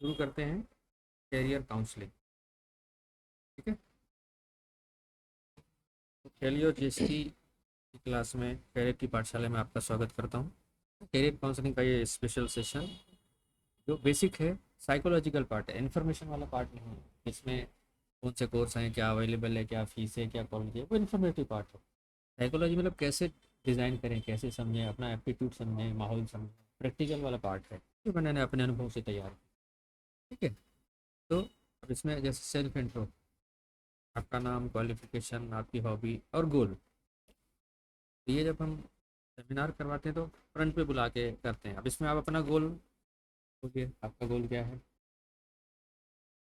शुरू करते हैं कैरियर काउंसलिंग। ठीक है, तो कैरियर जीएसटी की क्लास में, कैरियर की पाठशाला में आपका स्वागत करता हूँ। कैरियर काउंसलिंग का ये स्पेशल सेशन जो बेसिक है, साइकोलॉजिकल पार्ट है, इन्फॉर्मेशन वाला पार्ट नहीं है। इसमें कौन से कोर्स हैं, क्या अवेलेबल है, क्या फीस है, क्या कॉलेज है, वो इन्फॉर्मेटिव पार्ट है। साइकोलॉजी मतलब कैसे डिज़ाइन करें, कैसे समझें, अपना एप्टीट्यूड समझें, माहौल समझें, प्रैक्टिकल वाला पार्ट है जो मैंने अपने अनुभव से तैयार किया। ठीक है, तो अब इसमें जैसे सेल्फ इंट्रो, आपका नाम, क्वालिफिकेशन, आपकी हॉबी और गोल। तो ये जब हम सेमिनार करवाते हैं तो फ्रंट पे बुला के करते हैं। अब इसमें आप अपना गोल बोलिए, आपका गोल क्या है,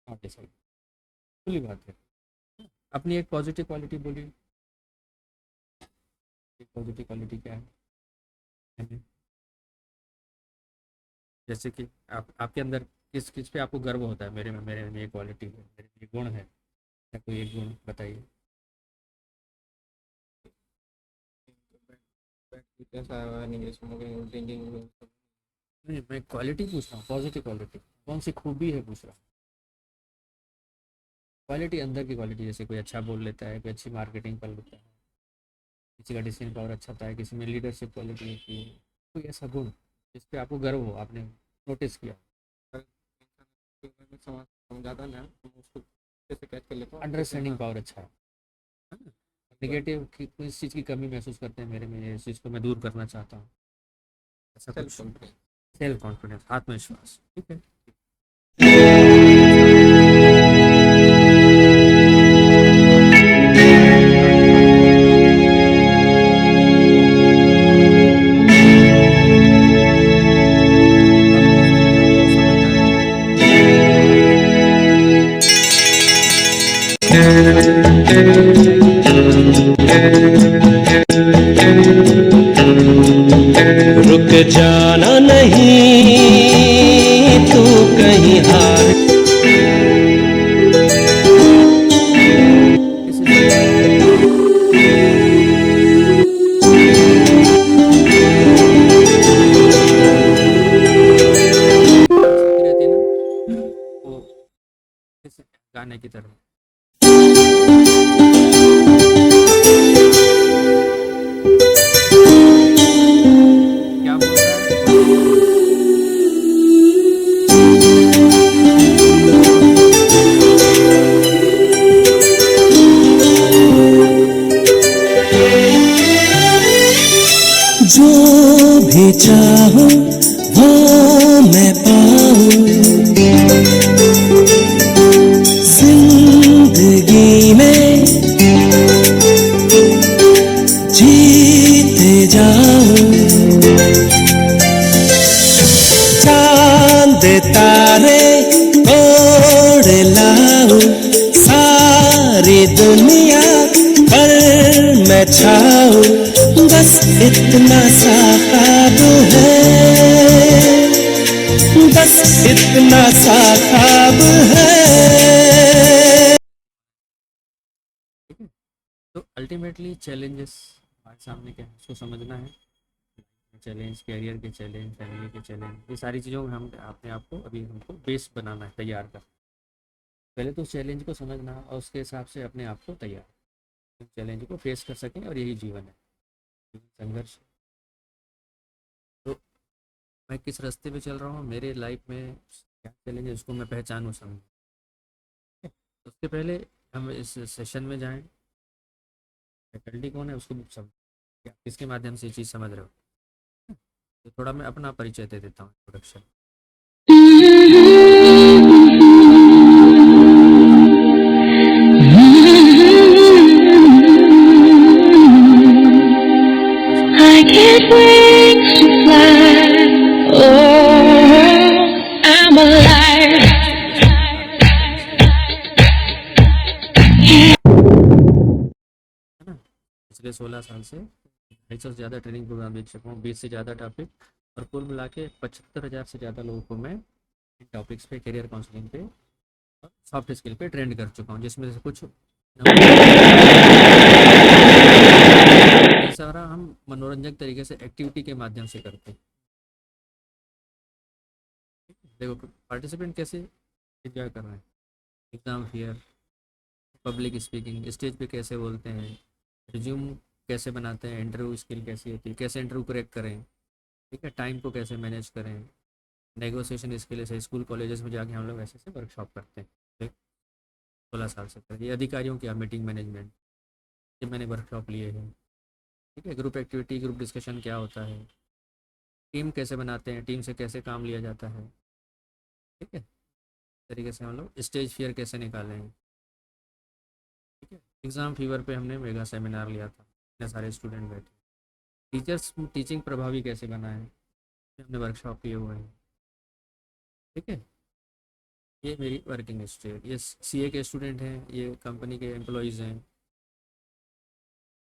आप डिसाइड, खुली बात है। अपनी एक पॉजिटिव क्वालिटी बोलिए, एक पॉजिटिव क्वालिटी क्या है। जैसे कि आप, आपके अंदर किस किस पे आपको गर्व होता है, मेरे में ये क्वालिटी है, मेरे में ये गुण है, या कोई एक गुण बताइए। कैसा है, नहीं स्मोकिंग ड्रिंकिंग। नहीं, मैं क्वालिटी पूछ रहा हूँ, पॉजिटिव क्वालिटी कौन सी खूबी है पूछ रहा हूँ। क्वालिटी अंदर की क्वालिटी, जैसे कोई अच्छा बोल लेता है, कोई अच्छी मार्केटिंग कर लेता है, किसी का डिसीजन पावर अच्छा होता है, किसी में लीडरशिप क्वालिटी होती है, कोई ऐसा गुण जिस पे आपको गर्व हो, आपने नोटिस किया। समझाता ना, हम उसको कैसे कैच कर लेता हूँ, अंडरस्टैंडिंग पावर अच्छा है ना। नेगेटिव की कोई चीज़ की कमी महसूस करते हैं, मेरे में ये, इस चीज़ को मैं दूर करना चाहता हूँ, ऐसा सेल्फ कुछ। कॉन्फिडेंस। सेल्फ कॉन्फिडेंस, आत्मविश्वास। ठीक है, रुक जाना नहीं, तू कहीं हार। रहती है ना, वो गाने की तरह। क्या बोल रहा है, वही बोलो। जो भी चाहो वो मैं पाऊं, जिंदगी में जीते जाऊं। चांद तारे तोड़ लाऊं, सारी दुनिया पर मैं छाऊं। बस इतना सा ख्वाब है, बस इतना सा ख्वाब है। ठीक है, तो अल्टीमेटली चैलेंजेस हमारे सामने क्या है, उसको समझना है। चैलेंज, कैरियर के चैलेंज, फैमिली के चैलेंज, ये सारी चीज़ों में हम अपने आप को अभी हमको बेस बनाना है, तैयार कर। पहले तो चैलेंज को समझना और उसके हिसाब से अपने आप को तैयार, चैलेंज को फेस कर सकें, और यही जीवन है, जीवन संघर्ष। तो मैं किस रास्ते पे चल रहा हूँ, मेरे लाइफ में क्या चैलेंज है, उसको मैं पहचानूँ, समझूँ। उसके पहले हम इस सेशन में जाएं, फैकल्टी कौन है उसको समझ, क्या किसके माध्यम से ये चीज़ समझ रहे हो। तो थोड़ा मैं अपना परिचय दे देता हूँ, introduction. I get wings to fly. Oh, I'm alive. है ना, पिछले 16 साल से 250 से ज़्यादा ट्रेनिंग प्रोग्राम देख चुका हूँ, 20 से ज़्यादा टॉपिक, और कुल मिला के 75,000 से ज़्यादा लोगों को मैं इन टॉपिक्स पे, करियर काउंसलिंग पे और सॉफ्ट स्किल पे ट्रेंड कर चुका हूँ, जिसमें से कुछ ये सारा हम मनोरंजक तरीके से एक्टिविटी के माध्यम से करते हैं। देखो पार्टिसिपेंट कैसे एंजॉय कर रहे हैं, exam fear, public speaking, stage पे कैसे बोलते हैं, रिज्यूम कैसे बनाते हैं, इंटरव्यू स्किल कैसी होती है, कैसे इंटरव्यू क्रैक करें, ठीक है, टाइम को कैसे मैनेज करें, नेगोशिएशन स्किल ऐसे स्कूल कॉलेजेस में जाके हम लोग ऐसे ऐसे वर्कशॉप करते हैं। ठीक, 16 साल से करके ये अधिकारियों की मीटिंग मैनेजमेंट, ये मैंने वर्कशॉप लिए हैं। ठीक है, ग्रुप एक्टिविटी, ग्रुप डिस्कशन क्या होता है, टीम कैसे बनाते हैं, टीम से कैसे काम लिया जाता है। ठीक है, इस तरीके से हम लोग स्टेज फियर कैसे निकालें। ठीक है, एग्ज़ाम फीवर पे हमने मेगा सेमिनार लिया था, इतने सारे स्टूडेंट बैठे। टीचर्स टीचिंग प्रभावी कैसे बनाएं, ये हमने वर्कशॉप किए हुए हैं। ठीक है, ये मेरी वर्किंग हिस्ट्री है। ये सीए के स्टूडेंट हैं, ये कंपनी के एम्प्लॉयज़ हैं।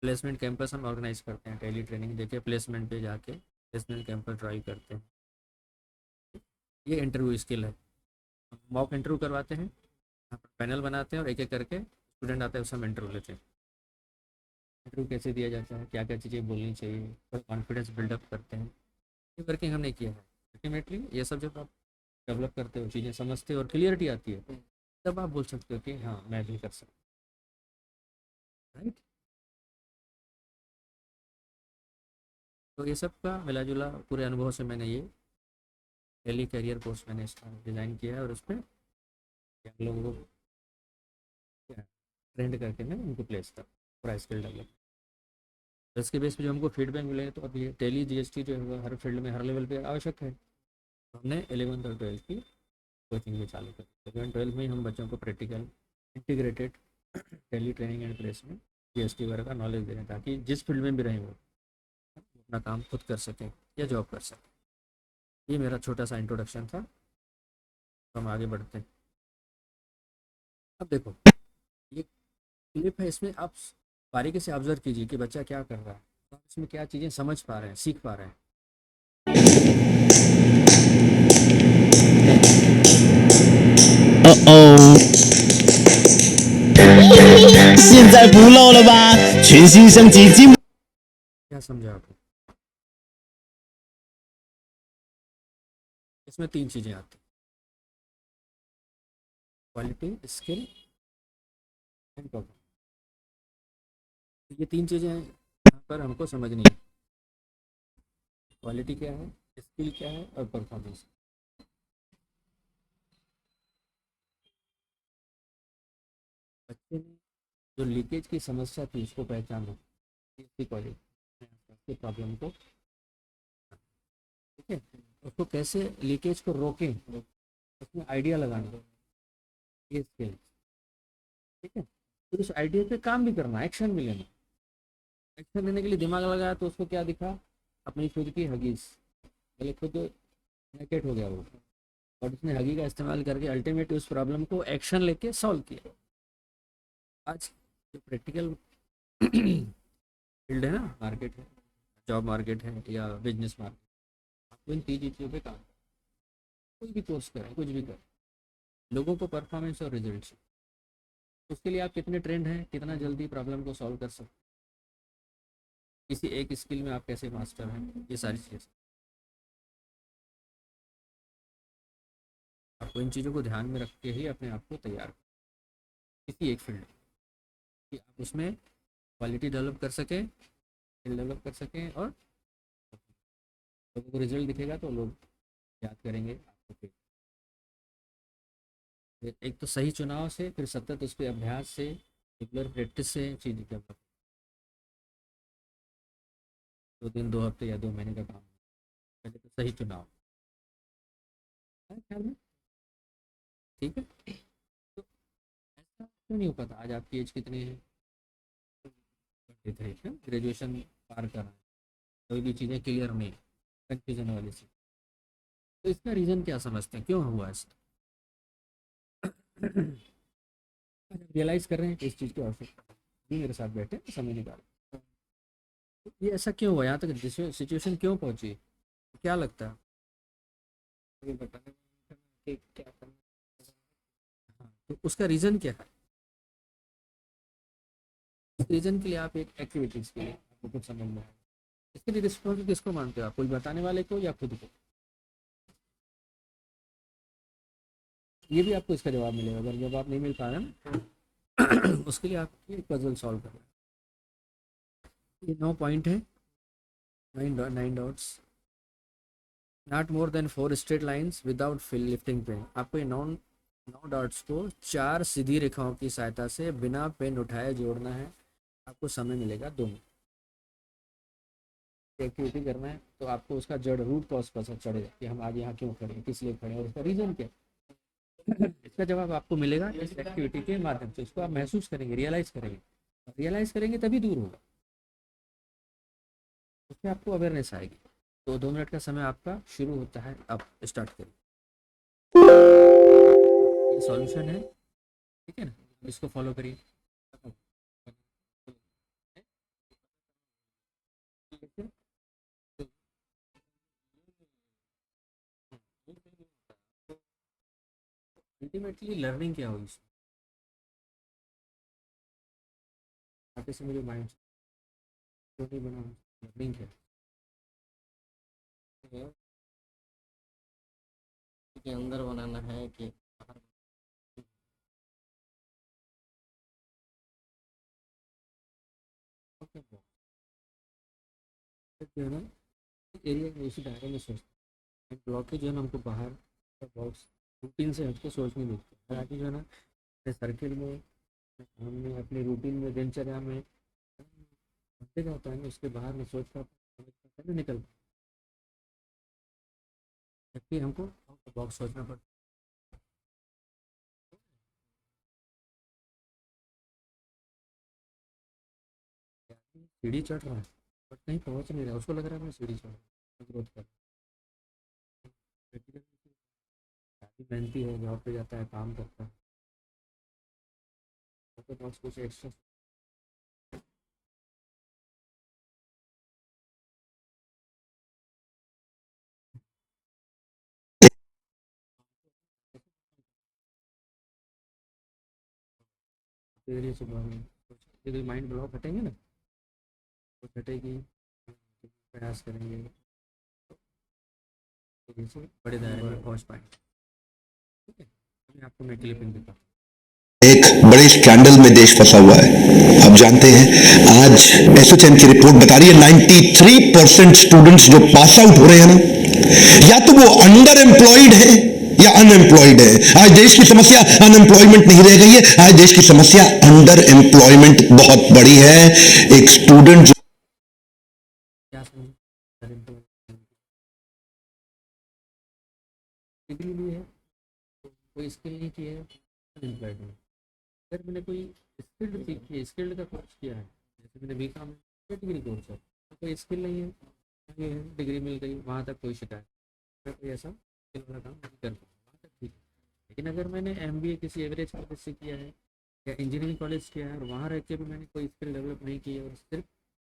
प्लेसमेंट कैंपस हम ऑर्गेनाइज करते हैं, टेली ट्रेनिंग देके प्लेसमेंट पे जाके प्लेसमेंट कैंपस ड्राइव करते हैं। ये इंटरव्यू स्किल है, मॉक इंटरव्यू करवाते हैं, यहाँ पर पैनल बनाते हैं और एक एक करके स्टूडेंट आते हैं, उससे हम इंटरव्यू लेते हैं। इंटरव्यू कैसे दिया जाता है, क्या क्या चीज़ें बोलनी चाहिए, और कॉन्फिडेंस बिल्डअप करते हैं। ये वर्किंग हमने किया है। अल्टीमेटली ये सब जब आप डेवलप करते हो, चीज़ें समझते हो और क्लियरिटी आती है, तब आप बोल सकते हो कि हाँ मैं भी कर सकता हूँ। राइट, तो ये सब का मिला जुला पूरे अनुभव से मैंने ये डेली करियर कोर्स मैंने इसका डिज़ाइन किया है, और उस पर हम लोगों को ट्रेंड करके मैं उनको प्लेस कर पूरा स्किल डेवलप। तो इसके बेस पे जो हमको फीडबैक मिले, तो अब ये टेली जीएसटी जो है वो हर फील्ड में हर लेवल पे आवश्यक है। तो हमने 11th और 12th की कोचिंग भी चालू कर, 11th-12th में ही हम बच्चों को practical integrated Tally training and placement GST वगैरह का नॉलेज दे रहे हैं, ताकि जिस फील्ड में भी रहें वो अपना काम खुद कर सकें या जॉब कर सकें। ये मेरा छोटा सा इंट्रोडक्शन था, तो हम आगे बढ़ते हैं। अब देखो ये क्लिप है, इसमें आप बारीकी से ऑब्जर्व कीजिए कि बच्चा क्या कर रहा है, तो आप इसमें क्या चीज़ें समझ पा रहे हैं, सीख पा रहे हैं।哦，现在不漏了吧？全新升级积木。 क्या समझा आपने? इसमें 3 चीज़ें आती हैं, क्वालिटी, स्किल एंड परफॉर्मेंस। ये 3 चीज़ें यहाँ पर हमको समझनी है। क्वालिटी क्या है, स्किल क्या है और परफॉर्मेंस। बच्चे ने जो लीकेज की समस्या थी उसको पहचाना, इसकी क्वालिटी प्रॉब्लम को, ठीक है, उसको कैसे लीकेज को रोकें, उसमें आइडिया लगाना, ये स्किल। ठीक है, फिर उस आइडिया पे काम भी करना, एक्शन भी लेना। एक्शन लेने के लिए दिमाग लगाया तो उसको क्या दिखा, अपनी खुद की हगीज, पहले खुद नेकेट हो गया वो, और उसने हगी का इस्तेमाल करके अल्टीमेटली उस प्रॉब्लम को एक्शन लेके सॉल्व किया। आज जो प्रैक्टिकल फील्ड है ना, मार्केट है, जॉब मार्केट है या बिजनेस मार्केट, आपको इन 3 चीज़ों पे काम, कोई भी कोर्स करें, कुछ भी करें, लोगों को परफॉर्मेंस और रिजल्ट चाहिए। उसके लिए आप कितने ट्रेंड हैं, कितना जल्दी प्रॉब्लम को सॉल्व कर सकते, किसी एक स्किल में आप कैसे मास्टर हैं, ये सारी चीज़ें आपको इन चीज़ों को ध्यान में रख के ही अपने आप को तैयार करें किसी एक फील्ड में, कि आप उसमें क्वालिटी डेवलप कर सकें, स्किल डेवलप कर सकें, और लोगों को रिजल्ट दिखेगा तो लोग याद करेंगे आपको। फिर एक तो सही चुनाव से, फिर सतत उस पर अभ्यास से, रेगुलर प्रैक्टिस से चीज़ डेवलप। 2 दिन, 2 हफ्ते या 2 महीने का काम, पहले तो सही चुनाव है ख्याल में। ठीक है, तो ऐसा क्यों नहीं हो पाता? आज आपकी एज कितनी है? 23 है, ग्रेजुएशन पार कर रहे हैं, कोई भी चीज़ें क्लियर नहीं, कन्फ्यूजन वाली चीज़। तो इसका रीज़न क्या समझते हैं, क्यों हुआ ऐसा? रियलाइज़ कर रहे हैं कि इस चीज़ की आवश्यकता है, मेरे साथ बैठे समय निकाल, तो ये ऐसा क्यों हुआ, यहाँ तक सिचुएशन क्यों पहुँची, क्या लगता है? ये बताने कि क्या करना। हाँ, तो उसका रीज़न क्या है? रीज़न के लिए आप एक एक्टिविटीज़ के लिए आपको कुछ समझना है, इसके लिए रिस्पॉन्सिबल किसको मानते हो आप, कोई बताने वाले को या खुद को? ये भी आपको इसका जवाब मिलेगा। अगर जवाब नहीं मिल पाया ना उसके लिए आप ये पजल सॉल्व करना। ये 9 पॉइंट है, 9 dots. Not more than 4 straight lines without fill lifting pen. आपको ये 9 डॉट्स को 4 सीधी रेखाओं की सहायता से बिना पेन उठाए जोड़ना है। आपको समय मिलेगा 2 मिनट। एक्टिविटी करना है तो आपको उसका जड़ रूट कॉज पता चढ़ेगा कि हम आज यहाँ क्यों खड़े हैं, किस लिए खड़े हैं और इसका रीज़न क्या है। इसका जवाब आपको मिलेगा इस एक्टिविटी के माध्यम से। इसको आप महसूस करेंगे, रियलाइज़ करेंगे तभी दूर होगा, उसमें आपको अवेयरनेस आएगी। तो 2 मिनट का समय आपका शुरू होता है, अब स्टार्ट करिए। ये सॉल्यूशन है, ठीक है ना, इसको फॉलो करिए। अल्टीमेटली लर्निंग क्या होगी आगे से, मुझे माइंड जो नहीं बना लर्निंग क्या के अंदर बनाना है कि बाहर? जो है ना एरिया में उसी दायरे में सोचते हैं। ब्लॉक जो है ना हमको बाहर बॉक्स रूटीन से हटके सोचने मिलती है। हालांकि जो है ना सर्किल में हमने अपनी रूटीन में दिनचर्या में घंटे का होता है ना, उसके बाहर में सोच कर निकल, जबकि हमको बॉक्स सोचना पड़ता है। सीढ़ी चढ़ रहा है बट कहीं पहुंच नहीं रहा, उसको लग रहा है मैं सीढ़ी चढ़ रहा ग्रोथ कर काफ़ी मेहनती है, जॉब पे जाता है, काम करता है, उसके पास कुछ एक्स्ट्रा एरिया से बाहर माइंड ब्लॉक हटेंगे ना, तो हटेगी, प्रयास करेंगे तो जैसे बड़े दायरे में पहुंच पाएंगे। ठीक है, अभी आपको मैं क्लिपिंग देता हूँ। एक बड़े स्कैंडल में देश फंसा हुआ है। आप जानते हैं आज एसोचैम की रिपोर्ट बता रही है 93% स्टूडेंट्स जो पास आउट हो रहे हैं ना, या तो वो अंडर एम्प्लॉयड है या अनएम्प्लॉयड है। आज देश की समस्या अनएम्प्लॉयमेंट नहीं रह गई है, आज देश की समस्या अंडर एम्प्लॉयमेंट बहुत बड़ी है। एक स्टूडेंट जो क्या समझ डिग्री ली है तो कोई स्किल नहीं की है, अनएम्प्लॉयड है। अगर मैंने कोई स्किल्ड सीखी है, स्किल्ड का कोर्स किया है, जैसे मैंने बीकॉम में डिग्री कोर्स है, तो कोई स्किल नहीं है, ये है डिग्री मिल गई, वहाँ तक कोई शिकायत, मैं कोई ऐसा स्किल वाला काम नहीं कर पाऊँ, वहाँ तक ठीक है। लेकिन अगर मैंने एमबीए किसी एवरेज कॉलेज से किया है या इंजीनियरिंग कॉलेज किया है और वहाँ रह के भी मैंने कोई स्किल डेवलप नहीं की है और सिर्फ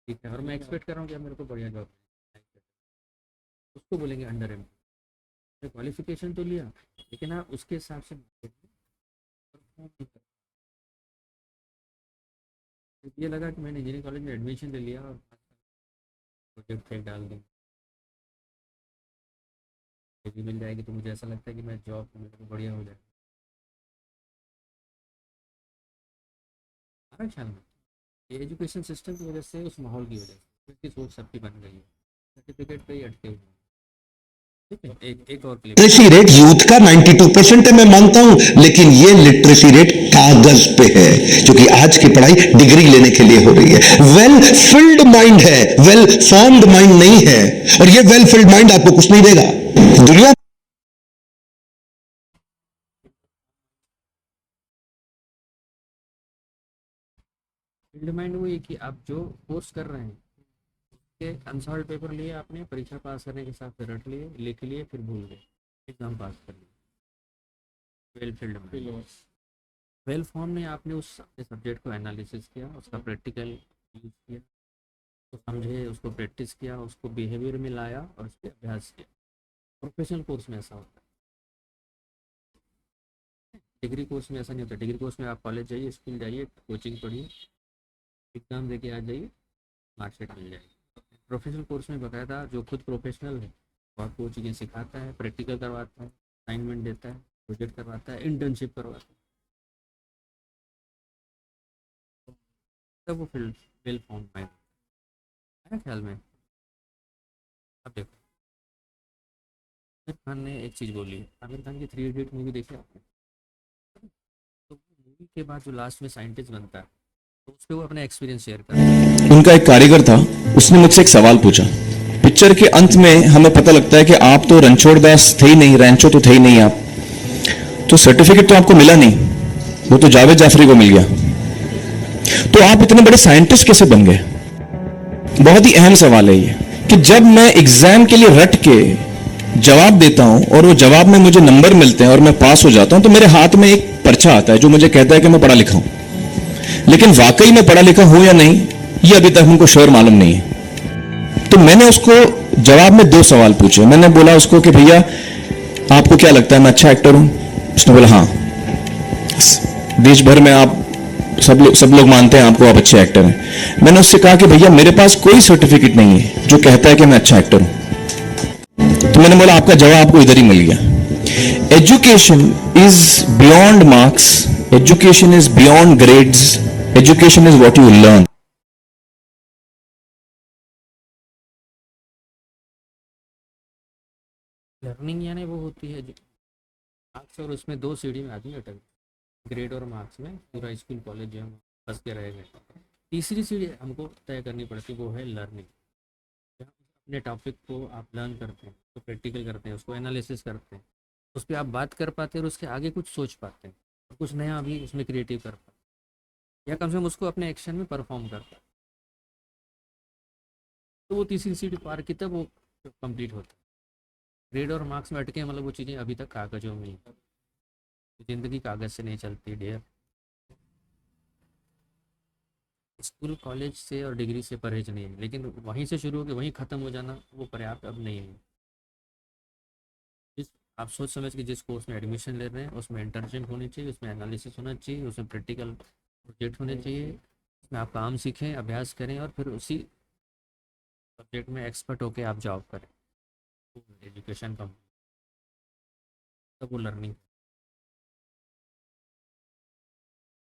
ठीक है और मैं एक्सपेक्ट कर रहा हूँ कि अब मेरे को बढ़िया जॉब, उसको बोलेंगे अंडर एम्प्लॉयड। क्वालिफिकेशन तो लिया लेकिन आप उसके हिसाब से परफॉर्म नहीं कर। ये लगा कि मैंने इंजीनियरिंग कॉलेज में एडमिशन ले लिया और प्रोजेक्ट फेक डाल दी, डिग्री मिल जाएगी तो मुझे ऐसा लगता है कि मैं जॉब मेरे को बढ़िया हो जाए। हमारा ख्याल में ये एजुकेशन सिस्टम की वजह से, उस माहौल की वजह से उसकी सोच सबकी बन गई है, सर्टिफिकेट पे ही अटके हुए हैं। ठीक है, एक और क्लिप। लिटरेसी रेट यूथ का 92% है, मैं मानता हूं, लेकिन ये लिटरेसी रेट कागज पे है, क्योंकि आज की पढ़ाई डिग्री लेने के लिए हो रही है। वेल फिल्ड माइंड है, वेल फॉर्म्ड माइंड नहीं है, और ये वेल फिल्ड माइंड आपको कुछ नहीं देगा दुनिया। फील्ड माइंड वो है कि आप जो कोर्स कर रहे हैं के अनसॉल्व पेपर लिए आपने, परीक्षा पास करने के साथ रट लिए, लिख लिए, फिर भूल गए, एग्जाम पास कर लिए। वेल फील्ड में वेल फॉर्म में आपने उस सब्जेक्ट को एनालिसिस किया, उसका प्रैक्टिकल यूज किया, उसको समझे, उसको प्रैक्टिस किया, उसको बिहेवियर में लाया और उस पर अभ्यास किया। प्रोफेशनल कोर्स में ऐसा होता है, डिग्री कोर्स में ऐसा नहीं होता। डिग्री कोर्स में आप कॉलेज जाइए, स्कूल जाइए, कोचिंग पढ़िए, एग्ज़ाम देके आ जाइए, मार्कशीट मिल जाएगी। प्रोफेशनल कोर्स में बकायदा जो खुद प्रोफेशनल है वो आपको चीज़ें सिखाता है, प्रैक्टिकल करवाता है, असाइनमेंट देता है, प्रोजेक्ट करवाता है, इंटर्नशिप करवाता है, तब वो फील्ड वेल फाउंड माइंड है ख्याल में। अब देखो आमिर खान ने एक चीज़ बोली है, आमिर खान की 3 इडियट मूवी देखी आपने? तो मूवी के बाद जो लास्ट में साइंटिस्ट बनता है तो उस पर वो अपना एक्सपीरियंस शेयर करता है। उनका एक कारीगर था, उसने मुझसे एक सवाल पूछा। पिक्चर के अंत में हमें पता लगता है कि आप तो रणछोड़ दास थे ही नहीं, रैंचो तो थे ही नहीं आप, तो सर्टिफिकेट तो आपको मिला नहीं, वो तो जावेद जाफरी को मिल गया, तो आप इतने बड़े साइंटिस्ट कैसे बन गए? बहुत ही अहम सवाल है ये, कि जब मैं एग्जाम के लिए रट के जवाब देता हूं और वो जवाब में मुझे नंबर मिलते हैं और मैं पास हो जाता हूं, तो मेरे हाथ में एक पर्चा आता है जो मुझे कहता है कि मैं पढ़ा लिखा हूं, लेकिन वाकई में पढ़ा लिखा हूं या नहीं ये अभी तक हमको श्योर मालूम नहीं है। तो मैंने उसको जवाब में 2 सवाल पूछे। मैंने बोला उसको कि भैया आपको क्या लगता है मैं अच्छा एक्टर हूं? उसने बोला हाँ, देश भर में आप सब लोग मानते हैं आपको, आप अच्छे एक्टर हैं। मैंने उससे कहा कि भैया मेरे पास कोई सर्टिफिकेट नहीं है जो कहता है कि मैं अच्छा एक्टर हूं। तो मैंने बोला आपका जवाब आपको इधर ही मिल गया। Education is beyond marks, education is beyond grades, education is what you learn. Learning यानी वो होती है जो मार्क्स, और उसमें 2 सीढ़ी में आदमी अटक, ग्रेड और मार्क्स में पूरा स्कूल कॉलेज जो हम फंस के रहेंगे। तीसरी सीढ़ी हमको तय करनी पड़ती, वो है लर्निंग। जहाँ अपने टॉपिक को आप लर्न करते हैं, उसको प्रैक्टिकल करते हैं, उसको एनालिसिस करते हैं, उस पर आप बात कर पाते हैं और उसके आगे कुछ सोच पाते हैं और कुछ नया भी उसमें क्रिएटिव कर पाते हैं, या कम से कम उसको अपने एक्शन में परफॉर्म कर पाते हैं। तो वो तीसरी सीढ़ी पार की तब वो कंप्लीट होता है। ग्रेड और मार्क्स में अटके मतलब वो चीज़ें अभी तक कागजों में ही हैं। ज़िंदगी कागज़ से नहीं चलती डियर। स्कूल कॉलेज से और डिग्री से परहेज नहीं है, लेकिन वहीं से शुरू होकर वहीं ख़त्म हो जाना वो पर्याप्त अब नहीं है। जिस आप सोच समझ के जिस कोर्स में एडमिशन ले रहे हैं उसमें इंटर्नशिप होनी चाहिए, उसमें एनालिसिस होना चाहिए, उसमें प्रैक्टिकल प्रोजेक्ट होने चाहिए, उसमें आप काम सीखें, अभ्यास करें और फिर उसी सब्जेक्ट में एक्सपर्ट होकर आप जॉब करें। एजुकेशन का तब वो लर्निंग।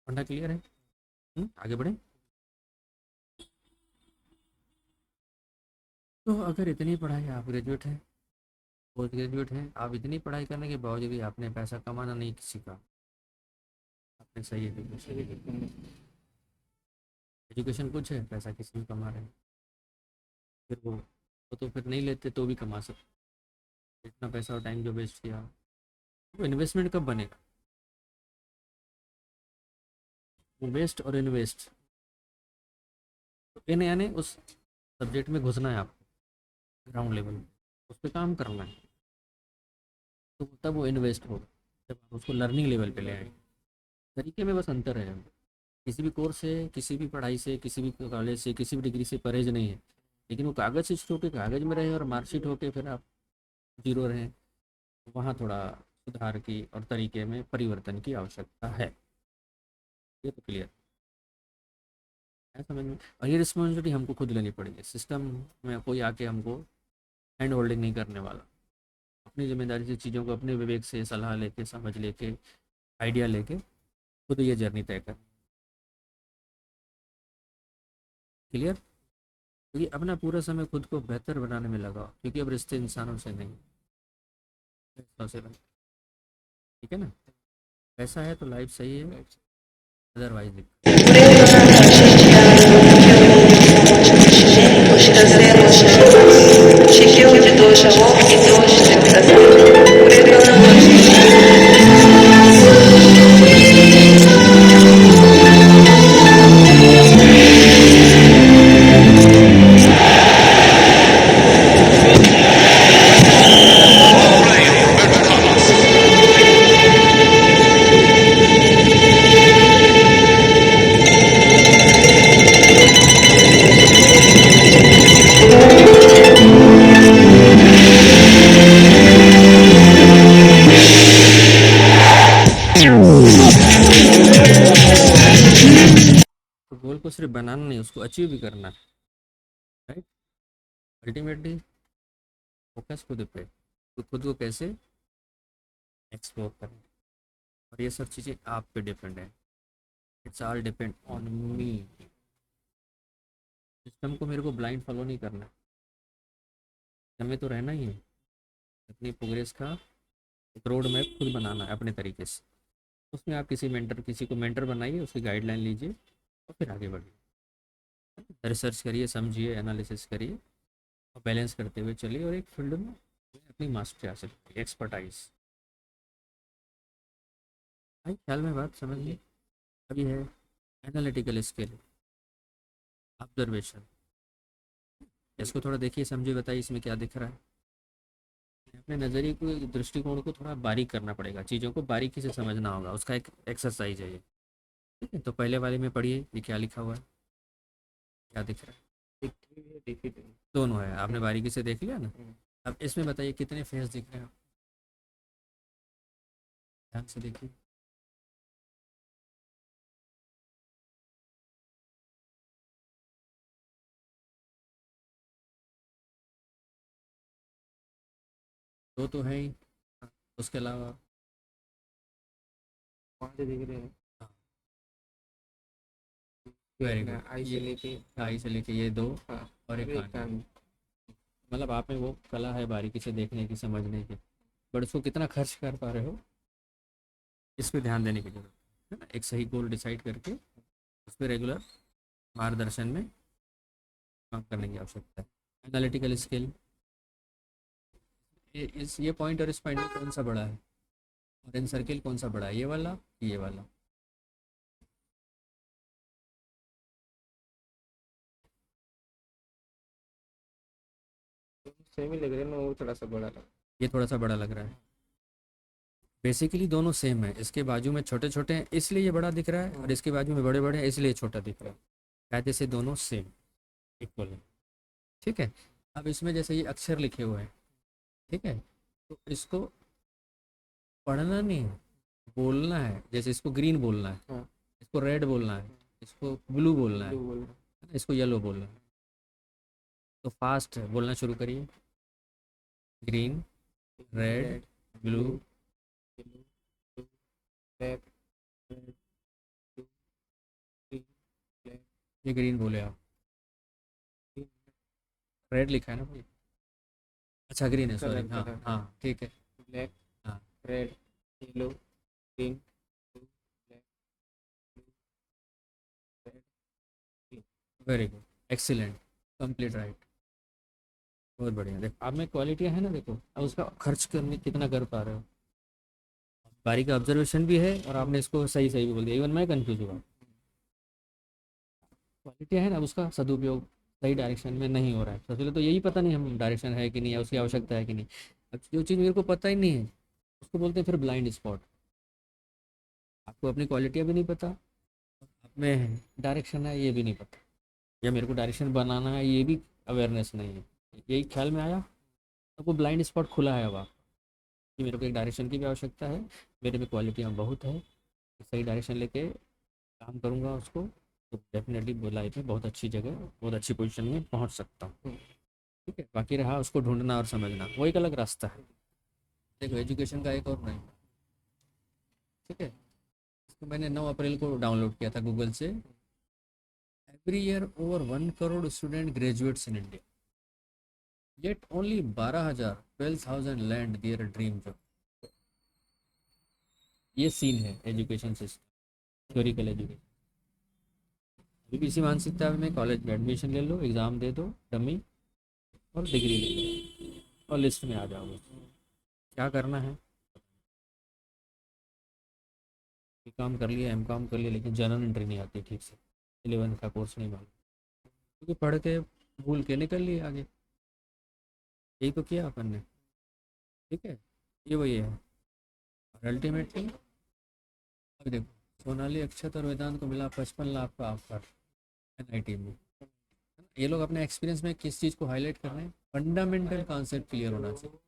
फंडा क्लियर है? आगे बढ़ें। तो अगर इतनी पढ़ाई, आप ग्रेजुएट हैं, पोस्ट ग्रेजुएट हैं, आप इतनी पढ़ाई करने के बावजूद भी आपने पैसा कमाना नहीं सीखा, आपने सही एजुकेशन कुछ है, पैसा किसी भी कमा रहे हैं, फिर वो तो फिर नहीं लेते तो भी कमा सकते। इतना पैसा और टाइम जो वेस्ट किया वो इन्वेस्टमेंट कब बनेगा? वो वेस्ट और इन्वेस्ट, तो इन यानी उस सब्जेक्ट में घुसना है आपको, ग्राउंड लेवल उस पर काम करना है, तो तब वो इन्वेस्ट होगा जब आप उसको लर्निंग लेवल पे ले आएंगे। तरीके में बस अंतर है। किसी भी कोर्स से, किसी भी पढ़ाई से, किसी भी कॉलेज से, किसी भी डिग्री से परहेज नहीं है, लेकिन वो कागज़ से शुरू होकर कागज़ में रहे और मार्कशीट होके फिर आप जीरो रहें, वहाँ थोड़ा सुधार की और तरीके में परिवर्तन की आवश्यकता है। ये तो क्लियर है समझ में? और ये रिस्पॉन्सिबिलिटी हमको खुद लेनी पड़ेगी, सिस्टम में कोई आके हमको हैंड होल्डिंग नहीं करने वाला। अपनी जिम्मेदारी से चीज़ों को अपने विवेक से सलाह लेके, समझ लेके, आइडिया लेके खुद ये जर्नी तय कर। क्लियर? क्योंकि अपना पूरा समय खुद को बेहतर बनाने में लगाओ, क्योंकि अब रिश्ते इंसानों से नहीं, फैसलों से बने। ठीक है ना? ऐसा है तो लाइफ सही है, अदरवाइज तो गोल को सिर्फ बनाना नहीं, उसको अचीव भी करना है, राइट? अल्टीमेटली फोकस खुद पे, तो खुद को कैसे एक्सप्लोर करें। और ये सब चीज़ें आप पे डिपेंड है, it's all depend on me. System को मेरे को ब्लाइंड फॉलो नहीं करना, हमें तो रहना ही है, अपनी प्रोग्रेस का एक रोड मैप खुद बनाना है अपने तरीके से। उसमें आप किसी को मेंटर बनाइए, उसकी गाइडलाइन लीजिए और फिर आगे बढ़िए, रिसर्च करिए, समझिए, एनालिसिस करिए और बैलेंस करते हुए चलिए और एक फील्ड में अपनी मास्टरी हासिल करिए, एक्सपर्टाइज। भाई ख्याल में बात समझ ली। अभी है एनालिटिकल स्किल, ऑब्जर्वेशन। इसको थोड़ा देखिए, समझिए, बताइए इसमें क्या दिख रहा है। अपने नज़रिए को, दृष्टिकोण को थोड़ा बारीक करना पड़ेगा, चीज़ों को बारीकी से समझना होगा, उसका एक एक्सरसाइज है ये। ठीक है, तो पहले वाले में पढ़िए, ये क्या लिखा हुआ है, क्या दिख रहा है। दिखती भी है, दिखी भी नहीं। दोनों है, आपने बारीकी से देख लिया ना। अब इसमें बताइए कितने फेस दिख रहे हैं, ध्यान से देखिए। दो तो है ही, उसके अलावा 5 दिख रहे हैं। हाँ, वेरी देखना, गुड। आई से ये लेके आई से लेके ये दो हाँ, और एक एक कान। कान। मतलब आप में वो कला है बारीकी से देखने की, समझने की, बट उसको कितना खर्च कर पा रहे हो, इस पे ध्यान देने की जरूरत है ना। एक सही गोल डिसाइड करके उस पर रेगुलर मार्गदर्शन में काम करने की आवश्यकता है। एनालिटिकल स्किल, ये पॉइंट और इस पॉइंट में कौन सा बड़ा है, और इन सर्किल कौन सा बड़ा है, ये वाला ये वाला। सेम ही लग रहे हैं ना, वो थोड़ा सा बड़ा लगा। ये थोड़ा सा बड़ा लग रहा है। बेसिकली दोनों सेम है, इसके बाजू में छोटे छोटे हैं इसलिए ये बड़ा दिख रहा है, और इसके बाजू में बड़े बड़े हैं इसलिए ये छोटा दिख रहा है। कायदे से दोनों सेम इक्वल है। ठीक है, अब इसमें जैसे ये अक्षर लिखे हुए हैं, ठीक है, तो इसको पढ़ना नहीं है, बोलना है। जैसे इसको ग्रीन बोलना है, हाँ। इसको रेड बोलना है, इसको ब्लू बोलना है, ब्लू बोल इसको येलो बोलना है। तो फास्ट बोलना शुरू करिए, green, red, blue, yellow, blue, black, red, blue, green, black, ये ग्रीन बोले आप, ग्रीन, रेड लिखा है ना भाई, अच्छा ग्रीन है, सॉरी, कलर हाँ कलर हाँ ठीक है। ब्लैक, हाँ red, yellow, green, blue, black, blue, red, green. Very good, excellent, complete right, बहुत बढ़िया। देखो आप में क्वालिटियाँ है ना, देखो अब उसका खर्च करने कितना कर पा रहे हो, बारीक ऑब्जर्वेशन भी है और आपने इसको सही सही भी बोल दिया, इवन मैं कंफ्यूज हुआ। क्वालिटी है ना, उसका सदुपयोग सही डायरेक्शन में नहीं हो रहा है। सबसे पहले तो यही पता नहीं हम डायरेक्शन है कि नहीं है, उसकी आवश्यकता है कि नहीं। अब जो चीज़ मेरे को पता ही नहीं है उसको बोलते हैं फिर ब्लाइंड स्पॉट। आपको अपनी क्वालिटियाँ भी नहीं पता, आप में डायरेक्शन है ये भी नहीं पता, या मेरे को डायरेक्शन बनाना है ये भी अवेयरनेस नहीं है। यही ख्याल में आया, तो वो ब्लाइंड स्पॉट खुला है अब आप, कि मेरे को एक डायरेक्शन की भी आवश्यकता है, मेरे में क्वालिटियाँ बहुत है, सही डायरेक्शन लेके काम करूँगा उसको, तो डेफिनेटली लाइफ में बहुत अच्छी जगह, बहुत अच्छी पोजीशन में पहुँच सकता हूँ। ठीक है, बाकी रहा उसको ढूंढना और समझना, वो एक अलग रास्ता है। देखो एजुकेशन का एक और नहीं, ठीक है, इसको मैंने 9 अप्रैल को डाउनलोड किया था गूगल से। Every year over 1 crore student graduates in India, yet only 12,000 12,000 land their dream job. ये सीन है एजुकेशन सिस्टम, थ्योरिकल एजुकेशन। अभी भी इसी मानसिकता में कॉलेज में एडमिशन ले लो, एग्ज़ाम दे दो डमी, और डिग्री ले लो और लिस्ट में आ जाओगे। क्या करना है, काम कर लिया, M.Com कर लिया, लेकिन जनरल एंट्री नहीं आती ठीक से, 11 का कोर्स नहीं मालूम, क्योंकि पढ़ के भूल के निकल लिए आगे। यही तो किया अपन ने। ठीक है, ये वही है, और अल्टीमेटली अब देखो सोनाली, अक्षत और वेदांत को मिला 55 लाख का ऑफर NIT में। ये लोग अपने एक्सपीरियंस में किस चीज़ को हाईलाइट कर रहे हैं, फंडामेंटल कॉन्सेप्ट क्लियर होना चाहिए।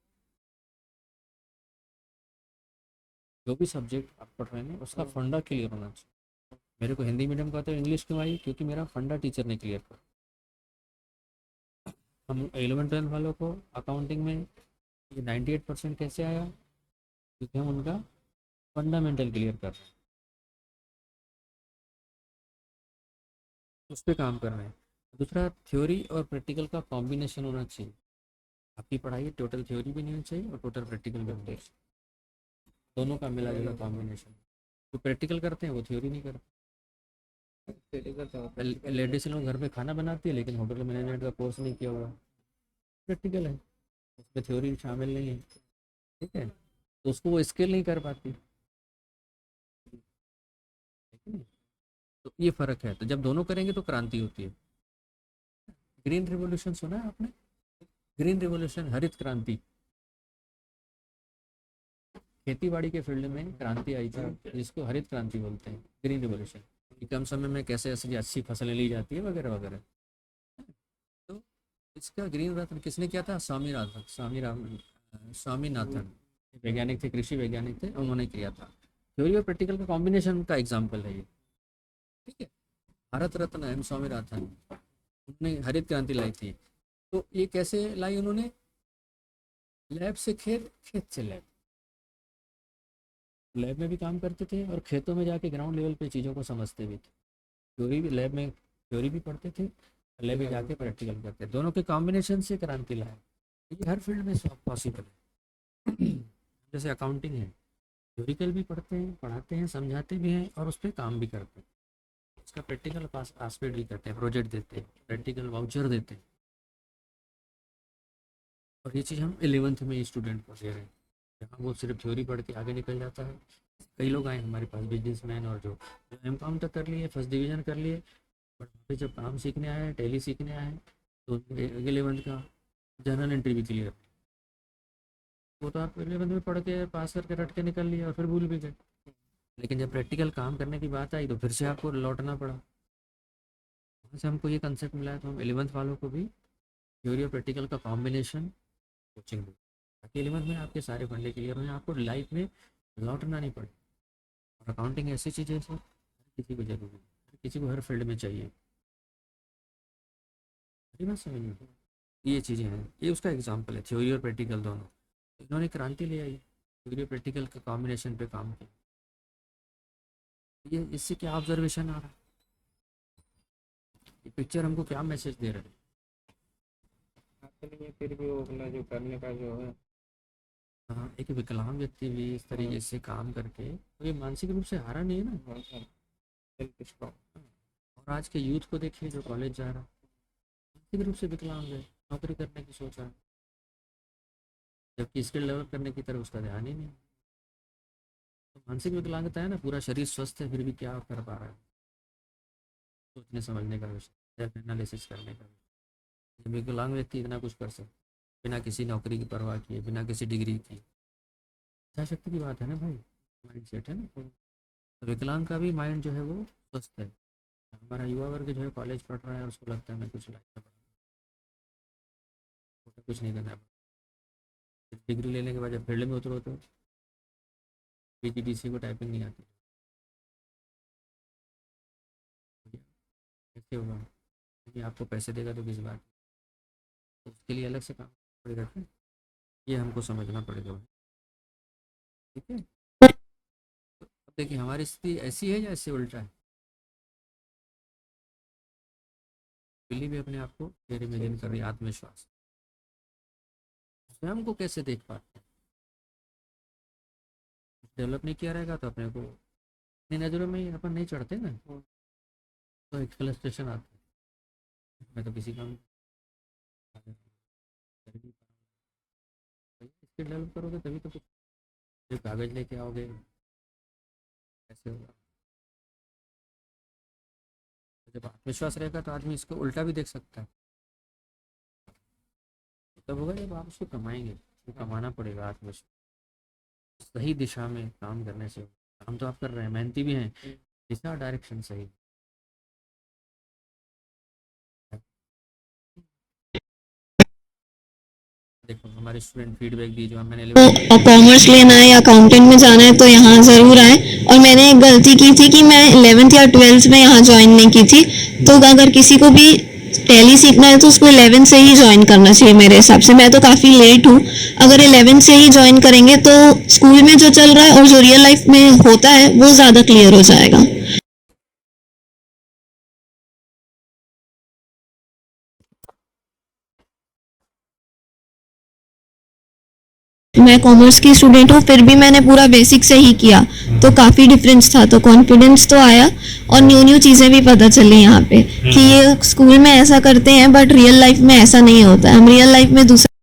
जो भी सब्जेक्ट आप पढ़ रहे हैं उसका फंडा क्लियर होना चाहिए। मेरे को हिंदी मीडियम का तो इंग्लिश क्यों आई, क्योंकि मेरा फंडा टीचर ने क्लियर कर। हम 11 12 वालों को अकाउंटिंग में ये 98% कैसे आया, क्योंकि हम उनका फंडामेंटल क्लियर कर रहे हैं, उस पर काम कर रहे हैं। दूसरा, थ्योरी और प्रैक्टिकल का कॉम्बिनेशन होना चाहिए। आपकी पढ़ाई टोटल थ्योरी भी नहीं होनी चाहिए और टोटल प्रैक्टिकल भी होना चाहिए, दोनों का मिला जुला कॉम्बिनेशन। जो प्रैक्टिकल करते हैं वो थ्योरी नहीं करते। लेडीज लोग घर पे खाना बनाती है लेकिन होटल मैनेजमेंट का कोर्स नहीं किया हुआ, प्रैक्टिकल है, उसमें थ्योरी शामिल नहीं है, ठीक है, तो उसको वो स्किल नहीं कर पाती, ठीक है। तो ये फ़र्क है। तो जब दोनों करेंगे तो क्रांति होती है। ग्रीन रिवॉल्यूशन सुना है आपने? ग्रीन रिवॉल्यूशन, हरित क्रांति, खेती बाड़ी के फील्ड में क्रांति आई थी जिसको हरित क्रांति बोलते हैं, ग्रीन रिवॉल्यूशन। कम समय में कैसे ऐसी अच्छी फसलें ली जाती है वगैरह वगैरह। तो इसका ग्रीन रत्न किसने किया था? स्वामीनाथन, वैज्ञानिक थे, कृषि वैज्ञानिक थे, उन्होंने किया था। थ्योरी और प्रैक्टिकल का कॉम्बिनेशन का एग्जाम्पल है ये, ठीक है। भारत रत्न एम स्वामीनाथन, उन्होंने हरित क्रांति लाई थी। तो ये कैसे लाई उन्होंने? लैब से खेत, खेत से लैब, लैब में भी काम करते थे और खेतों में जाके ग्राउंड लेवल पे चीज़ों को समझते भी थे। थ्योरी भी, लैब में थ्योरी भी पढ़ते थे, लैब में जाके प्रैक्टिकल करते थे। दोनों के कॉम्बिनेशन से क्रांति लाए। ये हर फील्ड में पॉसिबल है। जैसे अकाउंटिंग है, थ्योरिकल भी पढ़ते हैं, पढ़ाते हैं, समझाते भी हैं और उस पर काम भी करते हैं। उसका प्रैक्टिकल आस्पेक्ट भी करते हैं, प्रोजेक्ट देते हैं, प्रैक्टिकल वाउचर देते हैं। और ये चीज़ हम 11th में स्टूडेंट को दे रहे हैं, जहाँ वो सिर्फ थ्योरी पढ़ के आगे निकल जाता है। कई लोग आए हमारे पास, बिजनेसमैन, और जो M.Com तक कर लिए, फर्स्ट डिवीज़न कर लिए, बट फिर जब काम सीखने आए, टैली सीखने आए, तो 11th का जनरल एंट्री भी क्लियर, वो तो आप 11th में पढ़ के पास करके रट के निकल लिए और फिर भूल भी गए। लेकिन जब प्रैक्टिकल काम करने की बात आई तो फिर से आपको लौटना पड़ा। वहाँ से हमको ये कंसेप्ट मिला है, तो हम 11th वालों को भी थ्योरी और प्रैक्टिकल का कॉम्बिनेशन कोचिंग दें, ताकि 11th में आपके सारे फंडे क्लियर हो, आपको लाइफ में लौटना नहीं पड़े। और अकाउंटिंग ऐसी चीज़ है सर, किसी को जरूरी है, किसी को हर फील्ड में चाहिए। बात समझ में? ये चीज़ें हैं, ये उसका एग्जाम्पल है, थ्योरी और प्रैक्टिकल दोनों। इन्होंने क्रांति ले आई, थ्योरी और प्रैक्टिकल के कॉम्बिनेशन पे काम किया। ये इससे क्या ऑब्जर्वेशन आ रहा है? ये पिक्चर हमको क्या मैसेज दे रहा है? फिर भी वो अपना जो करने का जो है, हाँ, एक विकलांग व्यक्ति भी इस तरीके से काम करके तो ये मानसिक रूप से हारा नहीं है ना। और आज के यूथ को देखिए जो कॉलेज जा रहा है, मानसिक रूप से विकलांग है, नौकरी करने की सोच रहा है, जबकि स्किल डेवलप करने की तरफ उसका ध्यान ही नहीं। तो मानसिक विकलांगता है ना, पूरा शरीर स्वस्थ है फिर भी क्या कर पा रहा है, सोचने समझने का विषय, सेल्फ एनालिसिस करने का विषय। जब विकलांग व्यक्ति इतना कुछ कर सकता, बिना किसी नौकरी की परवाह किए, बिना किसी डिग्री की, इच्छा शक्ति की बात है ना भाई, माइंड सेट है ना। तो विकलांग का भी माइंड जो है वो स्वस्थ है। हमारा युवा वर्ग जो है कॉलेज पढ़ रहा है, उसको लगता है मैं कुछ लाइफ में कुछ नहीं करना है। डिग्री लेने के बाद जब फील्ड में उतरो तो PGDC को टाइपिंग नहीं आती, कैसे होगा? क्योंकि आपको पैसे देगा तो किस बात, तो उसके लिए अलग से काम पड़ेगा, ये हमको समझना पड़ेगा, ठीक है। तो अब देखिए हमारी स्थिति ऐसी है या इससे उल्टा है? बिल्ली भी अपने आप को फिर इमेजिन कर रही है, आत्मविश्वास, स्वयं को कैसे देख पाते हैं? डेवलप नहीं किया रहेगा तो अपने को अपनी नज़रों में ही अपन नहीं चढ़ते ना, तो एक फ्रस्ट्रेशन आता है, मैं तो किसी काम स्किल डेवलप करोगे तभी तो कुछ, जो कागज लेके आओगे कैसे होगा? जब आत्मविश्वास रहेगा तो आदमी इसको उल्टा भी देख सकता है, तब होगा जब आप उसको कमाएंगे, तो कमाना पड़ेगा आत्मविश्वास, सही दिशा में काम करने से। काम तो आप कर रहे हैं, मेहनती भी हैं, दिशा डायरेक्शन सही। देखो हमारे स्टूडेंट फीडबैक दिए जो मैंने कॉमर्स लेना है या अकाउंटेंट में जाना है तो यहाँ ज़रूर आए। और मैंने एक गलती की थी कि मैं 11th या 12th में यहाँ ज्वाइन नहीं की थी। तो अगर किसी को भी टैली सीखना है तो उसको 11 से ही ज्वाइन करना चाहिए मेरे हिसाब से। मैं तो काफ़ी लेट हूँ। अगर 11 से ही ज्वाइन करेंगे तो स्कूल में जो चल रहा है और जो रियल लाइफ में होता है वो ज़्यादा क्लियर हो जाएगा। मैं कॉमर्स की स्टूडेंट हूँ, फिर भी मैंने पूरा बेसिक से ही किया, तो काफ़ी डिफरेंस था, तो कॉन्फिडेंस तो आया और न्यू न्यू चीज़ें भी पता चली यहाँ पे कि ये स्कूल में ऐसा करते हैं बट रियल लाइफ में ऐसा नहीं होता है। हम रियल लाइफ में दूसरा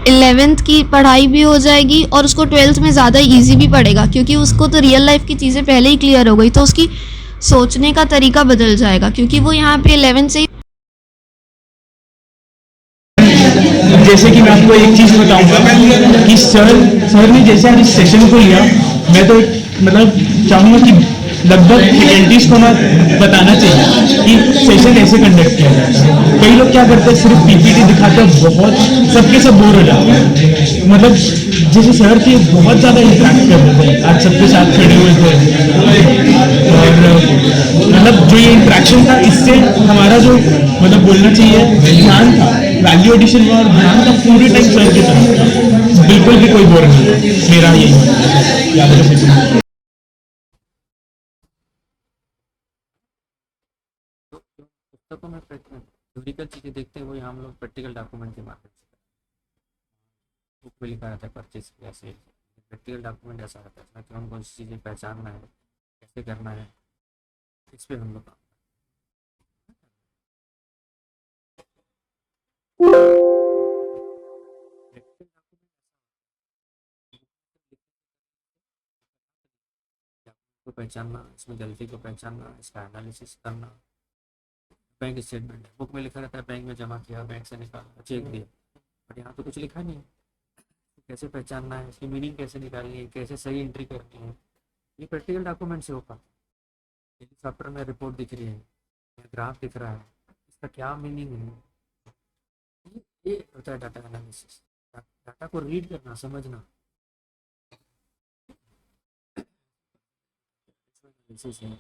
11th की पढ़ाई भी हो जाएगी और उसको 12th में ज़्यादा इजी भी पड़ेगा, क्योंकि उसको तो रियल लाइफ की चीज़ें पहले ही क्लियर हो गई, तो उसकी सोचने का तरीका बदल जाएगा, क्योंकि वो यहाँ पे 11th से ही जैसे कि मैं आपको एक चीज बताऊंगा कि सर ने जैसे आज इस सेशन को लिया, मैं तो मतलब चाहूंगा कि लगभग फैकल्टीज को ना बताना चाहिए कि सेशन ऐसे कंडक्ट किया जाता है। कई लोग क्या करते हैं, सिर्फ पीपीटी दिखाते हैं, बहुत सबके सब बोर हो जाते हैं। मतलब जैसे सर थे बहुत ज्यादा इंटरेक्ट कर रहे थे, आज सबके साथ खड़े हुए थे और मतलब जो ये इंटरेक्शन था इससे हमारा जो मतलब बोलना चाहिए ध्यान था, वैल्यू एडिशन में, और ध्यान का पूरे टाइम सर की तरफ, बिल्कुल भी कोई बोर नहीं है। मेरा यही याद रखें। जो पुस्तकों में थ्योरिकल चीज़ें देखते हैं वही हम लोग प्रैक्टिकल डॉक्यूमेंट के माध्यम से बुक में लिखा रहता है परचेज कैसे, प्रैक्टिकल डॉक्यूमेंट ऐसा रहता है इसमें कौन कौन सी चीज़ें पहचानना है, कैसे करना है, इस पर हम लोग काम प्रैक्टिकल डॉक्यूमेंट को पहचानना, इसमें गलती को पहचानना, इसका एनालिसिस करना। बैंक स्टेटमेंट है, बुक में लिखा रहता है बैंक में जमा किया, बैंक से निकाला, चेक दिया, बट यहाँ तो कुछ लिखा नहीं है। कैसे पहचानना है, इसकी मीनिंग कैसे निकालनी है, कैसे सही एंट्री करनी है, ये प्रैक्टिकल डॉक्यूमेंट से हो पाता है। सॉफ्टवेयर में रिपोर्ट दिख रही है, ग्राफ दिख रहा है, इसका क्या मीनिंग है, ये होता है डाटा एनालिसिस। डाटा को रीड करना, समझना, एनालिसिस है।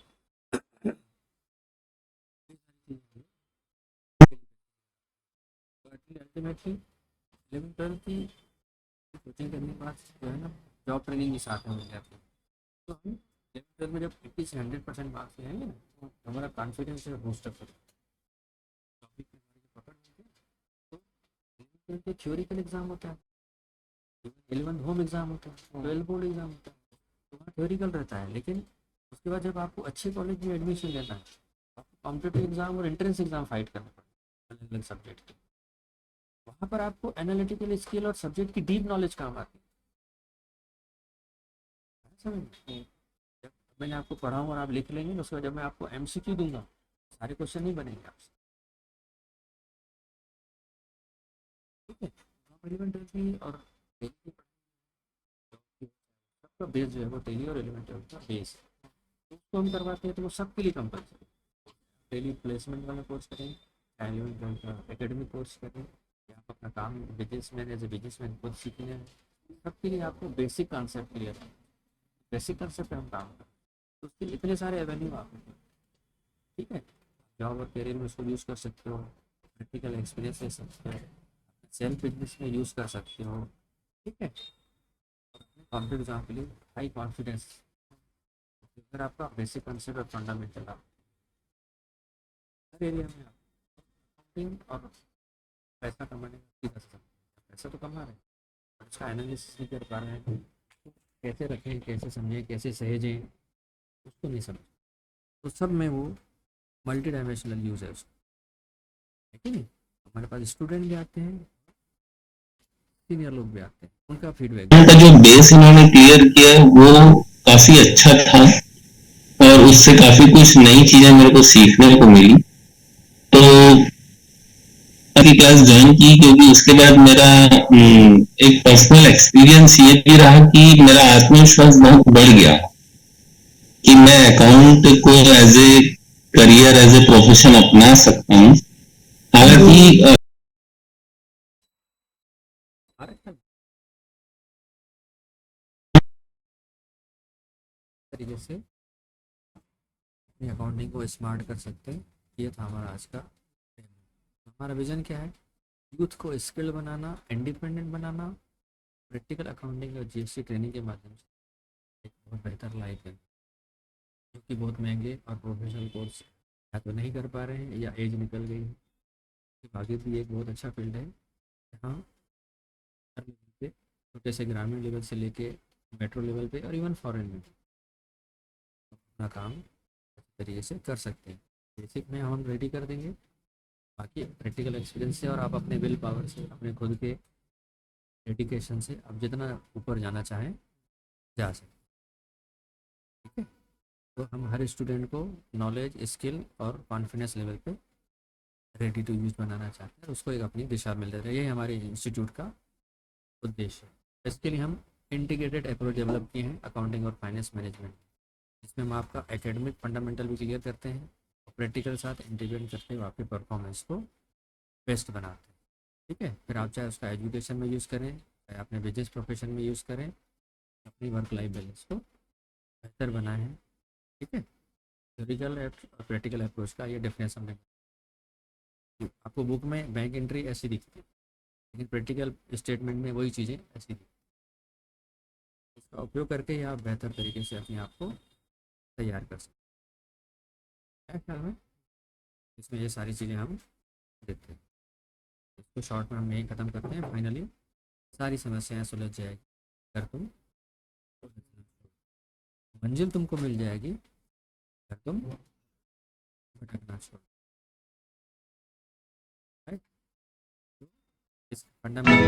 अल्टीमेटली 11th 12th की कोचिंग करने के बाद जो है ना जॉब ट्रेनिंग के साथ में मिल जाती है, तो हम 11th 12th में जब 80 से 100% मार्क्स ले आएंगे ना तो हमारा कॉन्फिडेंस है बूस्टअप होता है। टॉपिक में हमारे जो पकड़ मिलती है तो 11th 12th के थ्योरिकल एग्जाम होता है, 11th होम एग्जाम होता है, 12th बोर्ड एग्जाम होता है, तो वहाँ थ्योरिकल रहता है। लेकिन उसके बाद जब आपको अच्छे कॉलेज में एडमिशन लेना है आपको कॉम्पिटिटिव एग्जाम और एंट्रेंस एग्जाम फाइट करना पड़ता है अलग अलग सब्जेक्ट के। वहाँ पर आपको एनालिटिकल स्किल और सब्जेक्ट की डीप नॉलेज काम आती है, समझ में? जब मैंने आपको पढ़ाऊँ और आप लिख लेंगे उसके बाद जब मैं आपको एमसीक्यू दूंगा सारे क्वेश्चन नहीं बनेंगे आपसे, ठीक है? 11th 12th की और 10th की सबका बेस जो है वो टेली और 11th 12th का बेस है, तो उसको हम करवाते हैं तो वो सबके लिए कंपलसरी। डेली प्लेसमेंट वाला कोर्स करें, 11th 12th का एकेडमिक कोर्स करें, या आप अपना काम बिजनेसमैन एज ए बिजनेसमैन खुद सीखने हैं, सबके लिए आपको बेसिक कॉन्सेप्ट क्लियर है। बेसिक कॉन्सेप्ट पे हम काम करें तो उसके लिए इतने सारे एवेन्यू आप हैं, ठीक है? जॉब और करियर में उसको यूज़ कर सकते हो, प्रैक्टिकल एक्सपीरियंस ले सकते हो, सेल्फ बिजनेस में यूज़ कर सकते हो, ठीक है? और अपने कॉम्पिटिव एग्जाम के लिए हाई कॉन्फिडेंस, अगर आपका बेसिक कॉन्सेप्ट और फंडामेंटल आप हर एरिया में अकाउंटिंग और पैसा कमाने का सीधा सा पैसा तो कमा रहे हैं और उसका एनालिसिस नहीं कर पा रहे हैं, कैसे रखें, कैसे समझें, कैसे सहेजें, उसको नहीं समझ, तो सब में वो मल्टी डायमेंशनल यूज़ है उसका, है कि नहीं? हमारे पास स्टूडेंट भी आते हैं, सीनियर लोग भी आते हैं, उनका फीडबैक का जो बेस इन्होंने क्लियर किया है वो काफी अच्छा था और उससे काफी कुछ नई चीजें मेरे को सीखने को मिली। तो की क्लास ज्वाइन की क्योंकि उसके बाद मेरा एक पर्सनल एक्सपीरियंस ये भी रहा कि मेरा आत्मविश्वास बहुत बढ़ गया कि मैं अकाउंट को as a career, as a profession अपना सकता हूँ। हालांकि तरीके से अपनी अकाउंटिंग को स्मार्ट कर सकते हैं। ये था हमारा आज का हमारा विजन क्या है, यूथ को स्किल बनाना, इंडिपेंडेंट बनाना, प्रैक्टिकल अकाउंटिंग और जीएसटी ट्रेनिंग के माध्यम से एक बहुत बेहतर लाइफ है, जो कि बहुत महंगे और प्रोफेशनल कोर्स या तो नहीं कर पा रहे हैं या एज निकल गई है। आगे भी एक बहुत अच्छा फील्ड है जहाँ हर लेवल पे, छोटे से ग्रामीण लेवल से लेके मेट्रो लेवल पे और इवन फॉरेन में अपना काम अच्छे तरीके से कर सकते हैं। बेसिक में हम रेडी कर देंगे, बाकी प्रैक्टिकल एक्सपीरियंस से और आप अपने विल पावर से, अपने खुद के डेडिकेशन से आप जितना ऊपर जाना चाहें जा सकते। ठीक है, तो हम हर स्टूडेंट को नॉलेज, स्किल और कॉन्फिडेंस लेवल पे रेडी टू यूज़ बनाना चाहते हैं, उसको एक अपनी दिशा मिल रही है। यही हमारे इंस्टीट्यूट का उद्देश्य है। इसके लिए हम इंटीग्रेटेड अप्रोच डेवलप किए हैं अकाउंटिंग और फाइनेंस मैनेजमेंट, जिसमें हम आपका एकेडमिक फंडामेंटल भी क्लियर करते हैं और प्रैक्टिकल साथ इंटीग्रेट करते हुए आपके परफॉर्मेंस को बेस्ट बनाते हैं। ठीक है, फिर आप चाहे उसका एजुकेशन में यूज़ करें, चाहे अपने बिजनेस प्रोफेशन में यूज़ करें, अपनी वर्क लाइफ बैलेंस को बेहतर बनाएं। ठीक है, थ्योरिकल और प्रैक्टिकल अप्रोच का ये डेफिनेशन है। आपको बुक में बैंक एंट्री ऐसी दिखती है, लेकिन प्रैक्टिकल स्टेटमेंट में वही चीज़ें ऐसी दिखती हैं। इसका उपयोग करके ही आप बेहतर तरीके से अपने आप को तैयार कर सकते हैं। ख्याल में इसमें ये सारी चीज़ें हम देखते हैं। इसको शॉर्ट में हम यही ख़त्म करते हैं। फाइनली सारी समस्याएं सुलझ जाएगी अगर तुम मंजिल तुमको मिल जाएगी अगर तुम भटकना छोड़। इस फंडामेंटल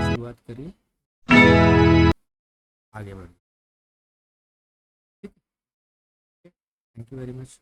शुरुआत करिए, आगे बढ़िए। Thank you very much.